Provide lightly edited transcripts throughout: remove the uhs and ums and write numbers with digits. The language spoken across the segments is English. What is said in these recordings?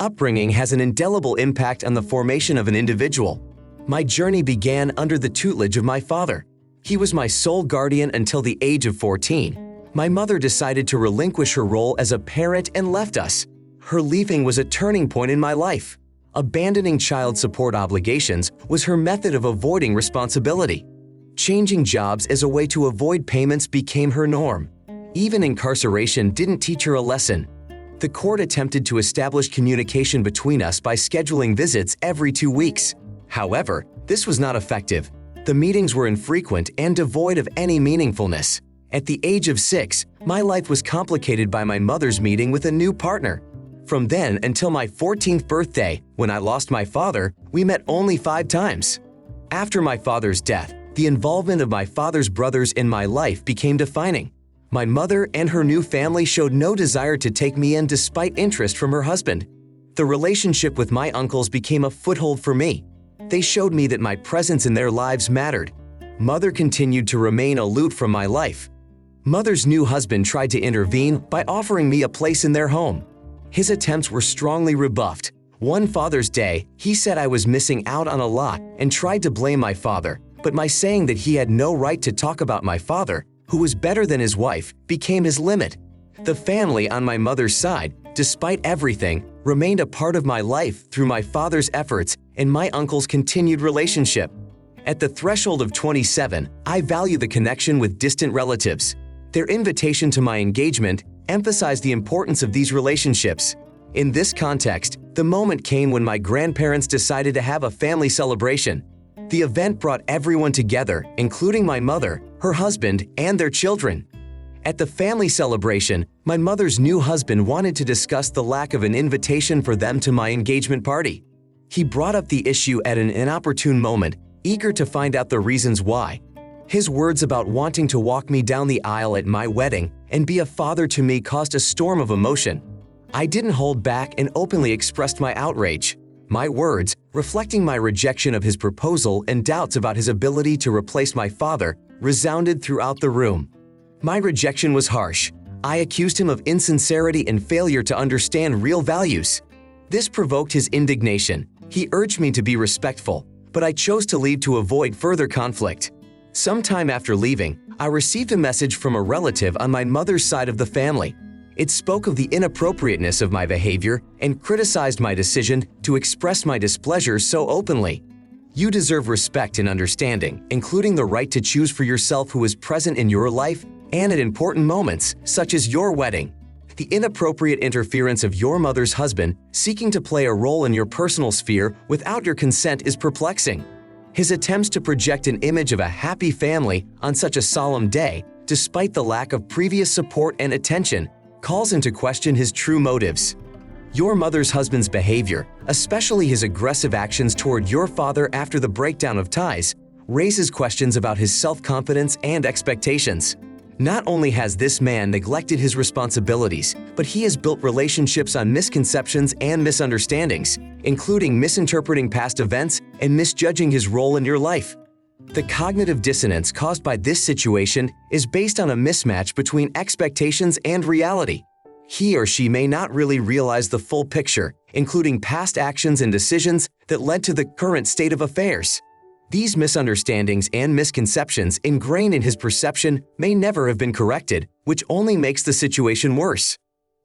Upbringing has an indelible impact on the formation of an individual. My journey began under the tutelage of my father. He was my sole guardian until the age of 14. My mother decided to relinquish her role as a parent and left us. Her leaving was a turning point in my life. Abandoning child support obligations was her method of avoiding responsibility. Changing jobs as a way to avoid payments became her norm. Even incarceration didn't teach her a lesson. The court attempted to establish communication between us by scheduling visits every 2 weeks. However, this was not effective. The meetings were infrequent and devoid of any meaningfulness. At the age of 6, my life was complicated by my mother's meeting with a new partner. From then until my 14th birthday, when I lost my father, we met only 5 times. After my father's death, the involvement of my father's brothers in my life became defining. My mother and her new family showed no desire to take me in despite interest from her husband. The relationship with my uncles became a foothold for me. They showed me that my presence in their lives mattered. Mother continued to remain aloof from my life. Mother's new husband tried to intervene by offering me a place in their home. His attempts were strongly rebuffed. One Father's Day, he said I was missing out on a lot and tried to blame my father, but my saying that he had no right to talk about my father, who was better than his wife, became his limit. The family on my mother's side, despite everything, remained a part of my life through my father's efforts and my uncle's continued relationship. At the threshold of 27, I value the connection with distant relatives. Their invitation to my engagement emphasized the importance of these relationships. In this context, the moment came when my grandparents decided to have a family celebration. The event brought everyone together, including my mother, her husband, and their children. At the family celebration, my mother's new husband wanted to discuss the lack of an invitation for them to my engagement party. He brought up the issue at an inopportune moment, eager to find out the reasons why. His words about wanting to walk me down the aisle at my wedding and be a father to me caused a storm of emotion. I didn't hold back and openly expressed my outrage. My words, reflecting my rejection of his proposal and doubts about his ability to replace my father, resounded throughout the room. My rejection was harsh. I accused him of insincerity and failure to understand real values. This provoked his indignation. He urged me to be respectful, but I chose to leave to avoid further conflict. Sometime after leaving, I received a message from a relative on my mother's side of the family. It spoke of the inappropriateness of my behavior and criticized my decision to express my displeasure so openly. You deserve respect and understanding, including the right to choose for yourself who is present in your life and at important moments, such as your wedding. The inappropriate interference of your mother's husband seeking to play a role in your personal sphere without your consent is perplexing. His attempts to project an image of a happy family on such a solemn day, despite the lack of previous support and attention, calls into question his true motives. Your mother's husband's behavior, especially his aggressive actions toward your father after the breakdown of ties, raises questions about his self-confidence and expectations. Not only has this man neglected his responsibilities, but he has built relationships on misconceptions and misunderstandings, including misinterpreting past events and misjudging his role in your life. The cognitive dissonance caused by this situation is based on a mismatch between expectations and reality. He or she may not really realize the full picture, including past actions and decisions that led to the current state of affairs. These misunderstandings and misconceptions ingrained in his perception may never have been corrected, which only makes the situation worse.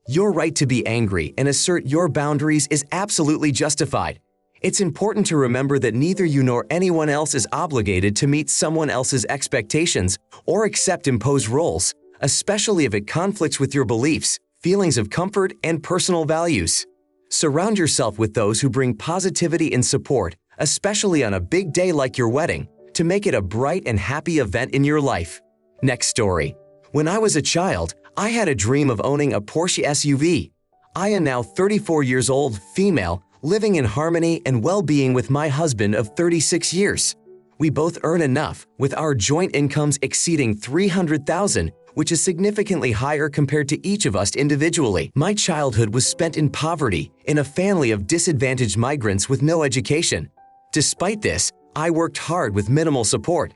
Your right to be angry and assert your boundaries is absolutely justified. It's important to remember that neither you nor anyone else is obligated to meet someone else's expectations or accept imposed roles, especially if it conflicts with your beliefs, feelings of comfort, and personal values. Surround yourself with those who bring positivity and support, especially on a big day like your wedding, to make it a bright and happy event in your life. Next story. When I was a child, I had a dream of owning a Porsche SUV. I am now 34 years old, female, living in harmony and well-being with my husband of 36 years. We both earn enough, with our joint incomes exceeding $300,000, which is significantly higher compared to each of us individually. My childhood was spent in poverty, in a family of disadvantaged migrants with no education. Despite this, I worked hard with minimal support.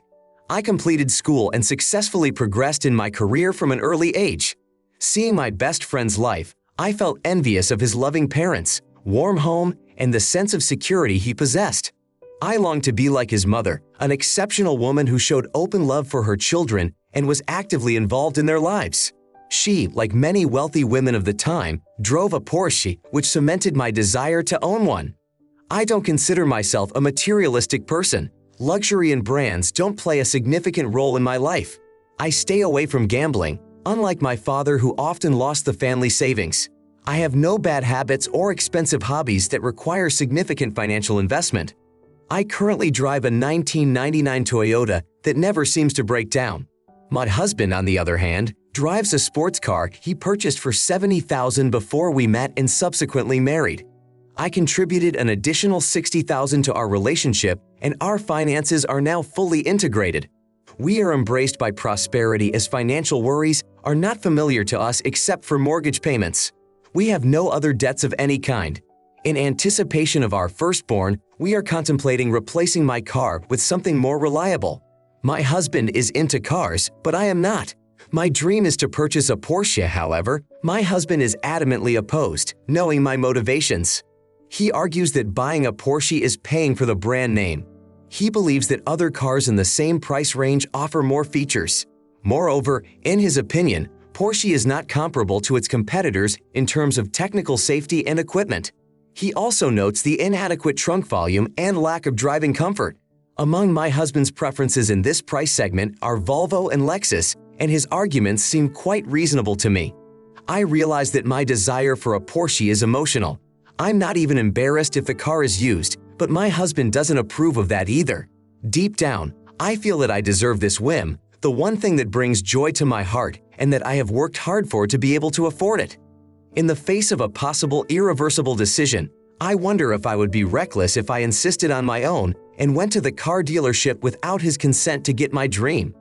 I completed school and successfully progressed in my career from an early age. Seeing my best friend's life, I felt envious of his loving parents, warm home, and the sense of security he possessed. I longed to be like his mother, an exceptional woman who showed open love for her children and was actively involved in their lives. She, like many wealthy women of the time, drove a Porsche, which cemented my desire to own one. I don't consider myself a materialistic person. Luxury and brands don't play a significant role in my life. I stay away from gambling, unlike my father who often lost the family savings. I have no bad habits or expensive hobbies that require significant financial investment. I currently drive a 1999 Toyota that never seems to break down. My husband, on the other hand, drives a sports car he purchased for $70,000 before we met and subsequently married. I contributed an additional $60,000 to our relationship, and our finances are now fully integrated. We are embraced by prosperity as financial worries are not familiar to us except for mortgage payments. We have no other debts of any kind. In anticipation of our firstborn, we are contemplating replacing my car with something more reliable. My husband is into cars, but I am not. My dream is to purchase a Porsche, however. My husband is adamantly opposed, knowing my motivations. He argues that buying a Porsche is paying for the brand name. He believes that other cars in the same price range offer more features. Moreover, in his opinion, Porsche is not comparable to its competitors in terms of technical safety and equipment. He also notes the inadequate trunk volume and lack of driving comfort. Among my husband's preferences in this price segment are Volvo and Lexus, and his arguments seem quite reasonable to me. I realize that my desire for a Porsche is emotional. I'm not even embarrassed if the car is used, but my husband doesn't approve of that either. Deep down, I feel that I deserve this whim, the one thing that brings joy to my heart, and that I have worked hard for to be able to afford it. In the face of a possible irreversible decision, I wonder if I would be reckless if I insisted on my own and went to the car dealership without his consent to get my dream.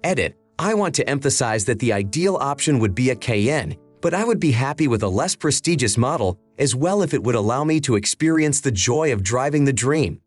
Edit: I want to emphasize that the ideal option would be a Cayenne, but I would be happy with a less prestigious model as well if it would allow me to experience the joy of driving the dream.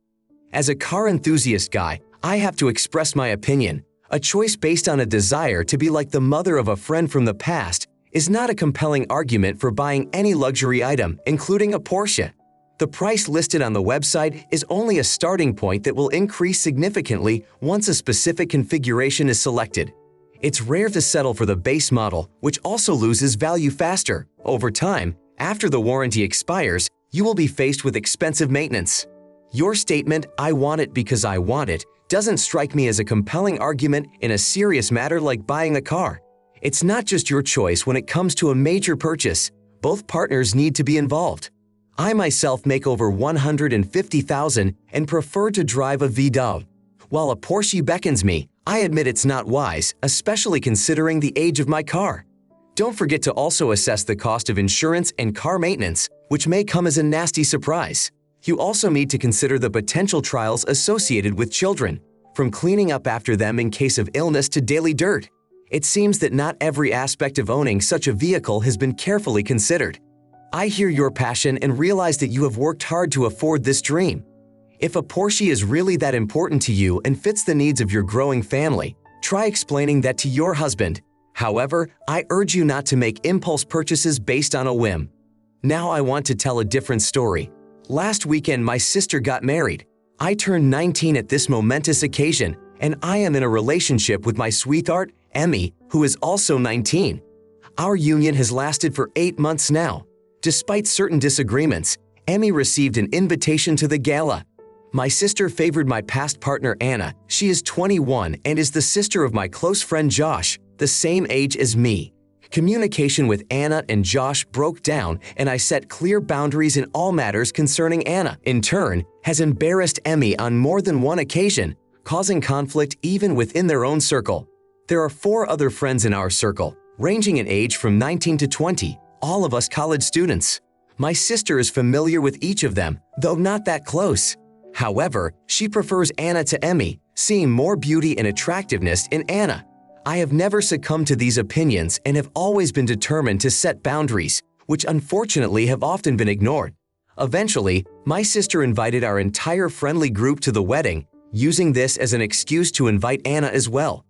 As a car enthusiast guy, I have to express my opinion. A choice based on a desire to be like the mother of a friend from the past is not a compelling argument for buying any luxury item, including a Porsche. The price listed on the website is only a starting point that will increase significantly once a specific configuration is selected. It's rare to settle for the base model, which also loses value faster. Over time, after the warranty expires, you will be faced with expensive maintenance. Your statement, "I want it because I want it," doesn't strike me as a compelling argument in a serious matter like buying a car. It's not just your choice when it comes to a major purchase. Both partners need to be involved. I myself make over $150,000 and prefer to drive a VW. While a Porsche beckons me, I admit it's not wise, especially considering the age of my car. Don't forget to also assess the cost of insurance and car maintenance, which may come as a nasty surprise. You also need to consider the potential trials associated with children, from cleaning up after them in case of illness to daily dirt. It seems that not every aspect of owning such a vehicle has been carefully considered. I hear your passion and realize that you have worked hard to afford this dream. If a Porsche is really that important to you and fits the needs of your growing family, try explaining that to your husband. However, I urge you not to make impulse purchases based on a whim. Now I want to tell a different story. Last weekend, my sister got married. I turned 19 at this momentous occasion, and I am in a relationship with my sweetheart, Emmy, who is also 19. Our union has lasted for 8 months now. Despite certain disagreements, Emmy received an invitation to the gala. My sister favored my past partner Anna. She is 21 and is the sister of my close friend Josh, the same age as me. Communication with Anna and Josh broke down, and I set clear boundaries in all matters concerning Anna. In turn, has embarrassed Emmy on more than one occasion, causing conflict even within their own circle. There are 4 other friends in our circle, ranging in age from 19 to 20, all of us college students. My sister is familiar with each of them, though not that close. However, she prefers Anna to Emmy, seeing more beauty and attractiveness in Anna. I have never succumbed to these opinions and have always been determined to set boundaries, which unfortunately have often been ignored. Eventually, my sister invited our entire friendly group to the wedding, using this as an excuse to invite Anna as well.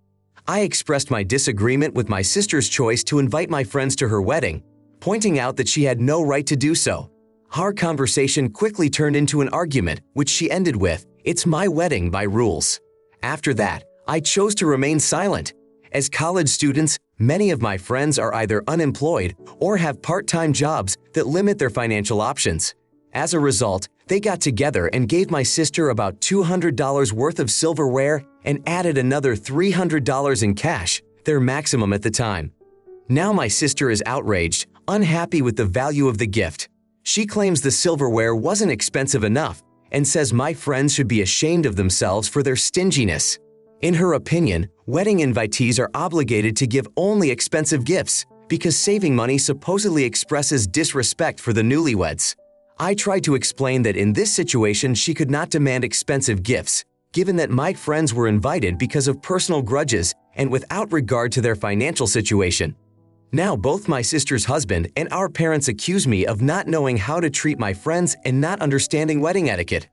I expressed my disagreement with my sister's choice to invite my friends to her wedding, pointing out that she had no right to do so. Our conversation quickly turned into an argument, which she ended with, "It's my wedding, my rules." After that, I chose to remain silent. As college students, many of my friends are either unemployed or have part-time jobs that limit their financial options. As a result, they got together and gave my sister about $200 worth of silverware and added another $300 in cash, their maximum at the time. Now my sister is outraged, unhappy with the value of the gift. She claims the silverware wasn't expensive enough and says my friends should be ashamed of themselves for their stinginess. In her opinion, wedding invitees are obligated to give only expensive gifts because saving money supposedly expresses disrespect for the newlyweds. I tried to explain that in this situation she could not demand expensive gifts, given that my friends were invited because of personal grudges and without regard to their financial situation. Now both my sister's husband and our parents accuse me of not knowing how to treat my friends and not understanding wedding etiquette.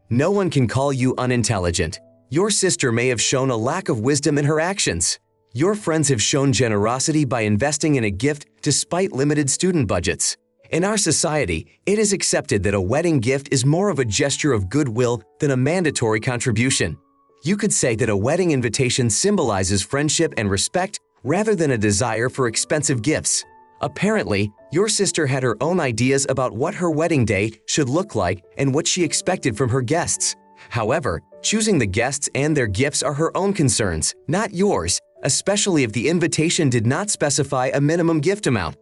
No one can call you unintelligent. Your sister may have shown a lack of wisdom in her actions. Your friends have shown generosity by investing in a gift despite limited student budgets. In our society, it is accepted that a wedding gift is more of a gesture of goodwill than a mandatory contribution. You could say that a wedding invitation symbolizes friendship and respect rather than a desire for expensive gifts. Apparently, your sister had her own ideas about what her wedding day should look like and what she expected from her guests. However, choosing the guests and their gifts are her own concerns, not yours, especially if the invitation did not specify a minimum gift amount.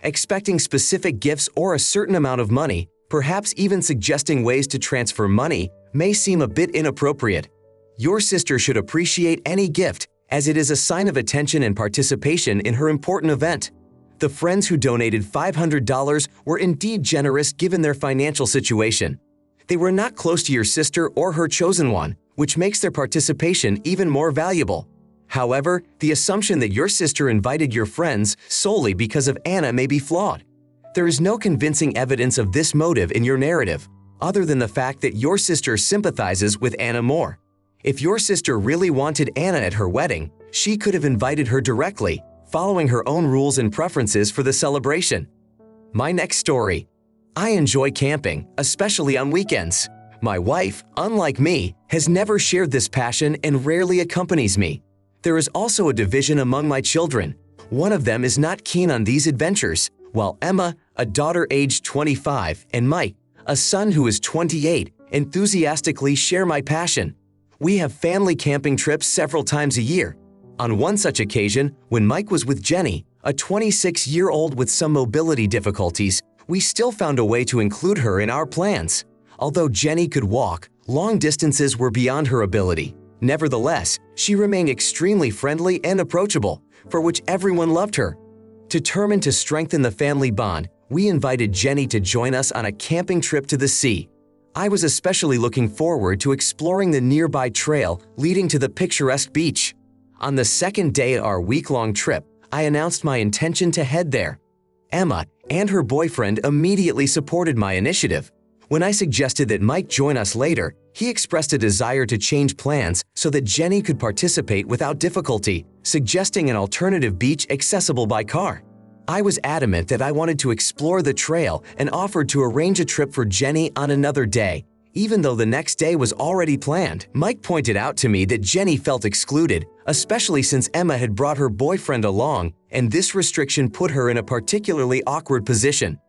Expecting specific gifts or a certain amount of money, perhaps even suggesting ways to transfer money, may seem a bit inappropriate. Your sister should appreciate any gift, as it is a sign of attention and participation in her important event. The friends who donated $500 were indeed generous given their financial situation. They were not close to your sister or her chosen one, which makes their participation even more valuable. However, the assumption that your sister invited your friends solely because of Anna may be flawed. There is no convincing evidence of this motive in your narrative, other than the fact that your sister sympathizes with Anna more. If your sister really wanted Anna at her wedding, she could have invited her directly, following her own rules and preferences for the celebration. My next story. I enjoy camping, especially on weekends. My wife, unlike me, has never shared this passion and rarely accompanies me. There is also a division among my children. One of them is not keen on these adventures, while Emma, a daughter aged 25, and Mike, a son who is 28, enthusiastically share my passion. We have family camping trips several times a year. On one such occasion, when Mike was with Jenny, a 26-year-old with some mobility difficulties, we still found a way to include her in our plans. Although Jenny could walk, long distances were beyond her ability. Nevertheless, she remained extremely friendly and approachable, for which everyone loved her. Determined to strengthen the family bond, we invited Jenny to join us on a camping trip to the sea. I was especially looking forward to exploring the nearby trail leading to the picturesque beach. On the second day of our week-long trip, I announced my intention to head there. Emma and her boyfriend immediately supported my initiative. When I suggested that Mike join us later, he expressed a desire to change plans so that Jenny could participate without difficulty, suggesting an alternative beach accessible by car. I was adamant that I wanted to explore the trail and offered to arrange a trip for Jenny on another day, even though the next day was already planned. Mike pointed out to me that Jenny felt excluded, especially since Emma had brought her boyfriend along, and this restriction put her in a particularly awkward position.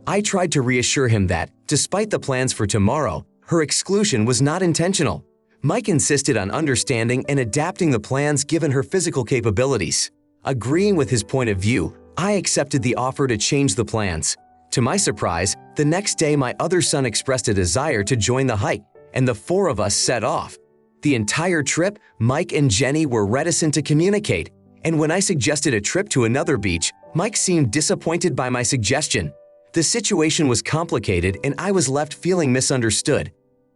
I tried to reassure him that, despite the plans for tomorrow, her exclusion was not intentional. Mike insisted on understanding and adapting the plans given her physical capabilities. Agreeing with his point of view, I accepted the offer to change the plans. To my surprise, the next day my other son expressed a desire to join the hike, and the four of us set off. The entire trip, Mike and Jenny were reticent to communicate, and when I suggested a trip to another beach, Mike seemed disappointed by my suggestion. The situation was complicated and I was left feeling misunderstood.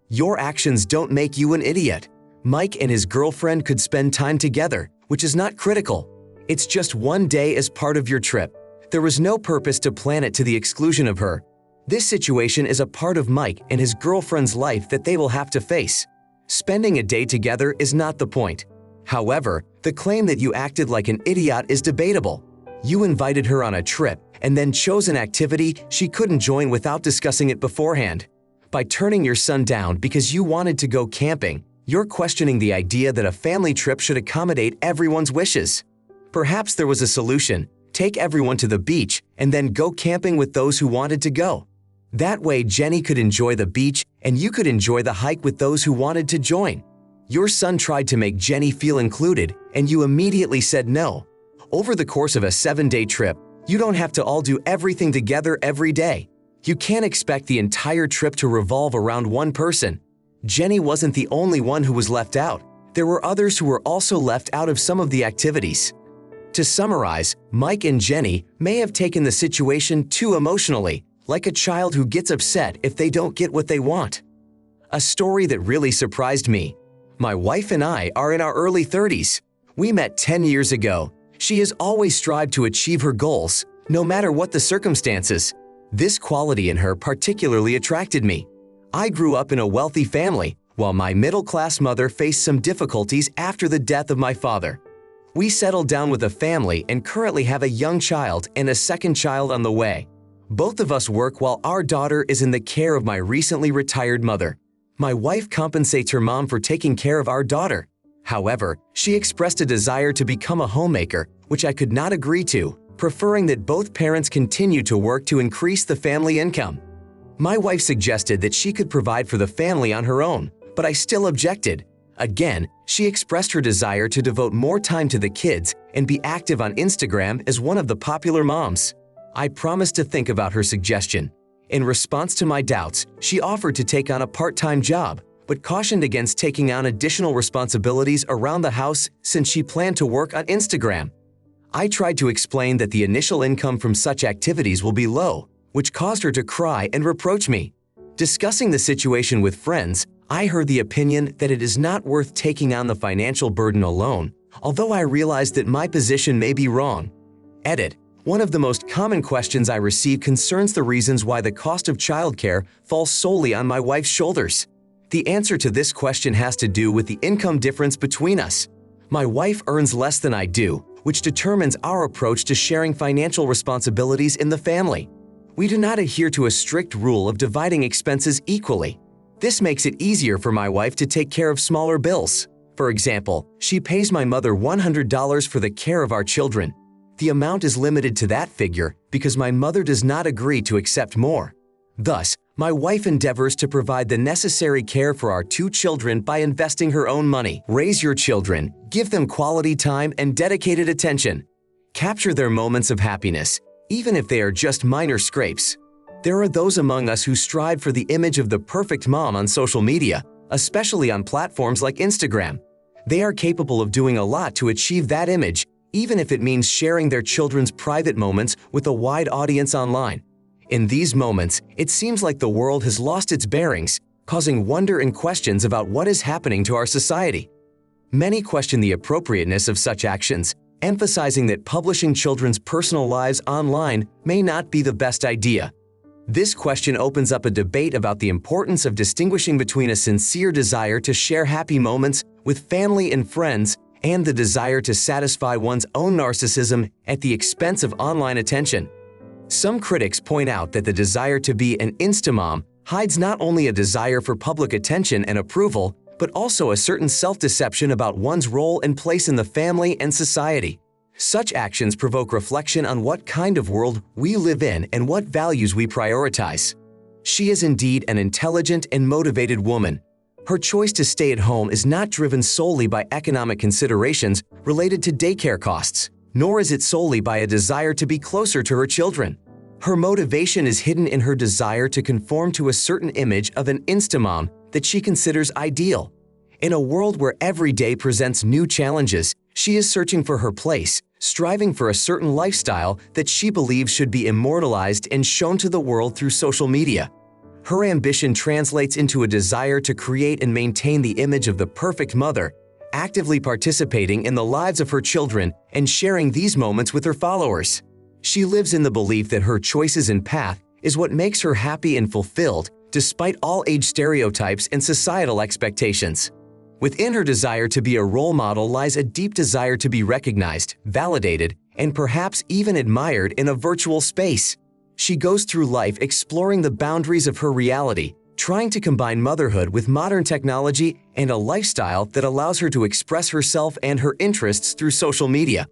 Your actions don't make you an idiot. Mike and his girlfriend could spend time together, which is not critical. It's just one day as part of your trip. There was no purpose to plan it to the exclusion of her. This situation is a part of Mike and his girlfriend's life that they will have to face. Spending a day together is not the point. However, the claim that you acted like an idiot is debatable. You invited her on a trip and then chose an activity she couldn't join without discussing it beforehand. By turning your son down because you wanted to go camping, you're questioning the idea that a family trip should accommodate everyone's wishes. Perhaps there was a solution. Take everyone to the beach and then go camping with those who wanted to go. That way, Jenny could enjoy the beach and you could enjoy the hike with those who wanted to join. Your son tried to make Jenny feel included and you immediately said no. Over the course of a 7-day trip, you don't have to all do everything together every day. You can't expect the entire trip to revolve around one person. Jenny wasn't the only one who was left out. There were others who were also left out of some of the activities. To summarize, Mike and Jenny may have taken the situation too emotionally, like a child who gets upset if they don't get what they want. A story that really surprised me. My wife and I are in our early 30s. We met 10 years ago. She has always strived to achieve her goals, no matter what the circumstances. This quality in her particularly attracted me. I grew up in a wealthy family, while my middle-class mother faced some difficulties after the death of my father. We settled down with a family and currently have a young child and a second child on the way. Both of us work while our daughter is in the care of my recently retired mother. My wife compensates her mom for taking care of our daughter. However, she expressed a desire to become a homemaker, which I could not agree to, preferring that both parents continue to work to increase the family income. My wife suggested that she could provide for the family on her own, but I still objected. Again, she expressed her desire to devote more time to the kids and be active on Instagram as one of the popular moms. I promised to think about her suggestion. In response to my doubts, she offered to take on a part-time job, but cautioned against taking on additional responsibilities around the house since she planned to work on Instagram. I tried to explain that the initial income from such activities will be low, which caused her to cry and reproach me. Discussing the situation with friends, I heard the opinion that it is not worth taking on the financial burden alone, although I realized that my position may be wrong. Edit. One of the most common questions I receive concerns the reasons why the cost of childcare falls solely on my wife's shoulders. The answer to this question has to do with the income difference between us. My wife earns less than I do, which determines our approach to sharing financial responsibilities in the family. We do not adhere to a strict rule of dividing expenses equally. This makes it easier for my wife to take care of smaller bills. For example, she pays my mother $100 for the care of our children. The amount is limited to that figure because my mother does not agree to accept more. Thus, my wife endeavors to provide the necessary care for our 2 children by investing her own money. Raise your children, give them quality time and dedicated attention. Capture their moments of happiness, even if they are just minor scrapes. There are those among us who strive for the image of the perfect mom on social media, especially on platforms like Instagram. They are capable of doing a lot to achieve that image, even if it means sharing their children's private moments with a wide audience online. In these moments, it seems like the world has lost its bearings, causing wonder and questions about what is happening to our society. Many question the appropriateness of such actions, emphasizing that publishing children's personal lives online may not be the best idea. This question opens up a debate about the importance of distinguishing between a sincere desire to share happy moments with family and friends and the desire to satisfy one's own narcissism at the expense of online attention. Some critics point out that the desire to be an Instamom hides not only a desire for public attention and approval, but also a certain self-deception about one's role and place in the family and society. Such actions provoke reflection on what kind of world we live in and what values we prioritize. She is indeed an intelligent and motivated woman. Her choice to stay at home is not driven solely by economic considerations related to daycare costs, nor is it solely by a desire to be closer to her children. Her motivation is hidden in her desire to conform to a certain image of an Instamom that she considers ideal. In a world where every day presents new challenges, she is searching for her place, striving for a certain lifestyle that she believes should be immortalized and shown to the world through social media. Her ambition translates into a desire to create and maintain the image of the perfect mother, actively participating in the lives of her children and sharing these moments with her followers. She lives in the belief that her choices and path is what makes her happy and fulfilled, despite all age stereotypes and societal expectations. Within her desire to be a role model lies a deep desire to be recognized, validated, and perhaps even admired in a virtual space. She goes through life exploring the boundaries of her reality, trying to combine motherhood with modern technology and a lifestyle that allows her to express herself and her interests through social media.